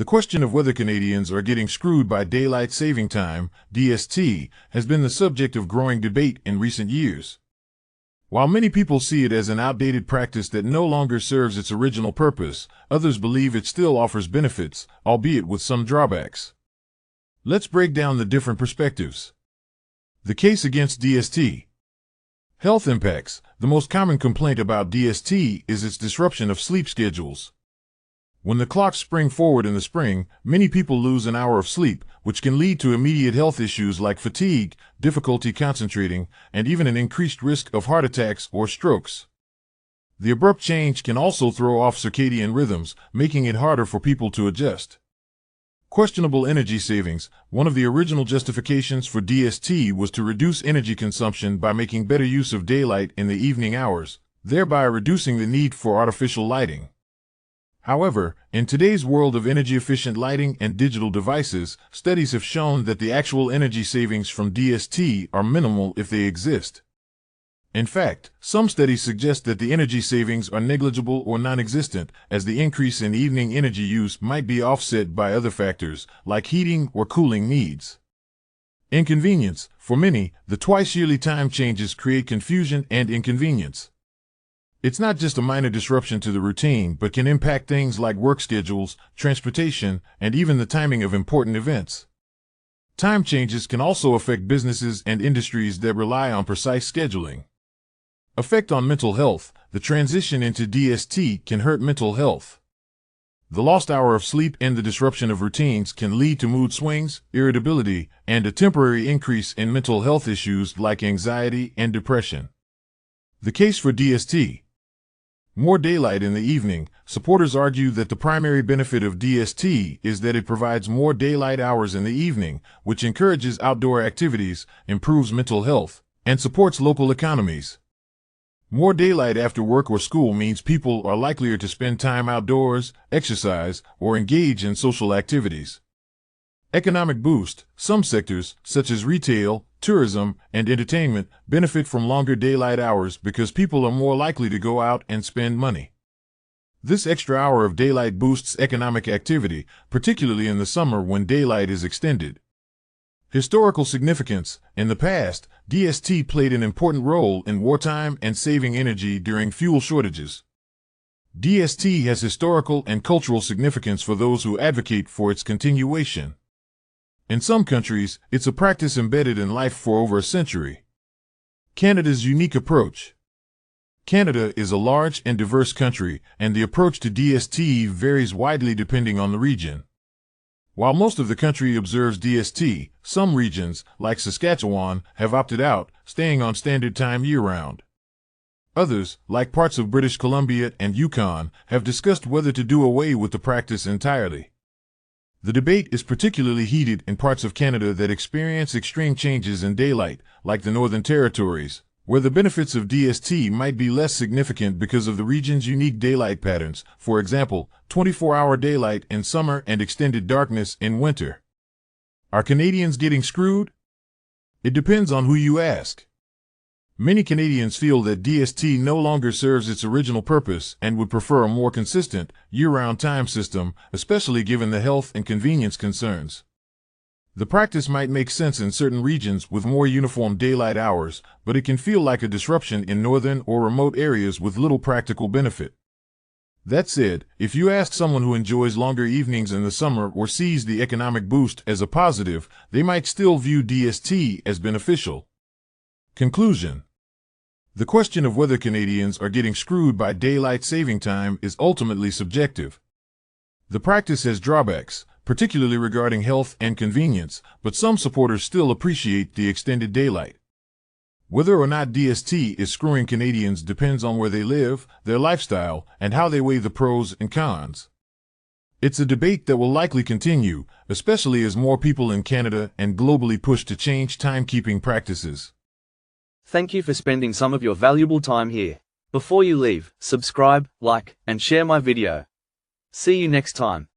The question of whether Canadians are getting screwed by daylight saving time, DST, has been the subject of growing debate in recent years. While many people see it as an outdated practice that no longer serves its original purpose, others believe it still offers benefits, albeit with some drawbacks. Let's break down the different perspectives. The case against DST. Health impacts. The most common complaint about DST is its disruption of sleep schedules. When the clocks spring forward in the spring, many people lose an hour of sleep, which can lead to immediate health issues like fatigue, difficulty concentrating, and even an increased risk of heart attacks or strokes. The abrupt change can also throw off circadian rhythms, making it harder for people to adjust. Questionable energy savings. One of the original justifications for DST was to reduce energy consumption by making better use of daylight in the evening hours, thereby reducing the need for artificial lighting. However, in today's world of energy-efficient lighting and digital devices, studies have shown that the actual energy savings from DST are minimal if they exist. In fact, some studies suggest that the energy savings are negligible or non-existent, as the increase in evening energy use might be offset by other factors, like heating or cooling needs. Inconvenience. For many, the twice-yearly time changes create confusion and inconvenience. It's not just a minor disruption to the routine, but can impact things like work schedules, transportation, and even the timing of important events. Time changes can also affect businesses and industries that rely on precise scheduling. Effect on mental health. The transition into DST can hurt mental health. The lost hour of sleep and the disruption of routines can lead to mood swings, irritability, and a temporary increase in mental health issues like anxiety and depression. The case for DST. More daylight in the evening. Supporters argue that the primary benefit of DST is that it provides more daylight hours in the evening, which encourages outdoor activities, improves mental health, and supports local economies. More daylight after work or school means people are likelier to spend time outdoors, exercise, or engage in social activities. Economic boost. Some sectors, such as retail, tourism, and entertainment, benefit from longer daylight hours because people are more likely to go out and spend money. This extra hour of daylight boosts economic activity, particularly in the summer when daylight is extended. Historical significance. In the past, DST played an important role in wartime and saving energy during fuel shortages. DST has historical and cultural significance for those who advocate for its continuation. In some countries, it's a practice embedded in life for over a century. Canada's unique approach. Canada is a large and diverse country, and the approach to DST varies widely depending on the region. While most of the country observes DST, some regions, like Saskatchewan, have opted out, staying on standard time year-round. Others, like parts of British Columbia and Yukon, have discussed whether to do away with the practice entirely. The debate is particularly heated in parts of Canada that experience extreme changes in daylight, like the Northern Territories, where the benefits of DST might be less significant because of the region's unique daylight patterns, for example, 24-hour daylight in summer and extended darkness in winter. Are Canadians getting screwed? It depends on who you ask. Many Canadians feel that DST no longer serves its original purpose and would prefer a more consistent, year-round time system, especially given the health and convenience concerns. The practice might make sense in certain regions with more uniform daylight hours, but it can feel like a disruption in northern or remote areas with little practical benefit. That said, if you ask someone who enjoys longer evenings in the summer or sees the economic boost as a positive, they might still view DST as beneficial. Conclusion. The question of whether Canadians are getting screwed by daylight saving time is ultimately subjective. The practice has drawbacks, particularly regarding health and convenience, but some supporters still appreciate the extended daylight. Whether or not DST is screwing Canadians depends on where they live, their lifestyle, and how they weigh the pros and cons. It's a debate that will likely continue, especially as more people in Canada and globally push to change timekeeping practices. Thank you for spending some of your valuable time here. Before you leave, subscribe, like, and share my video. See you next time.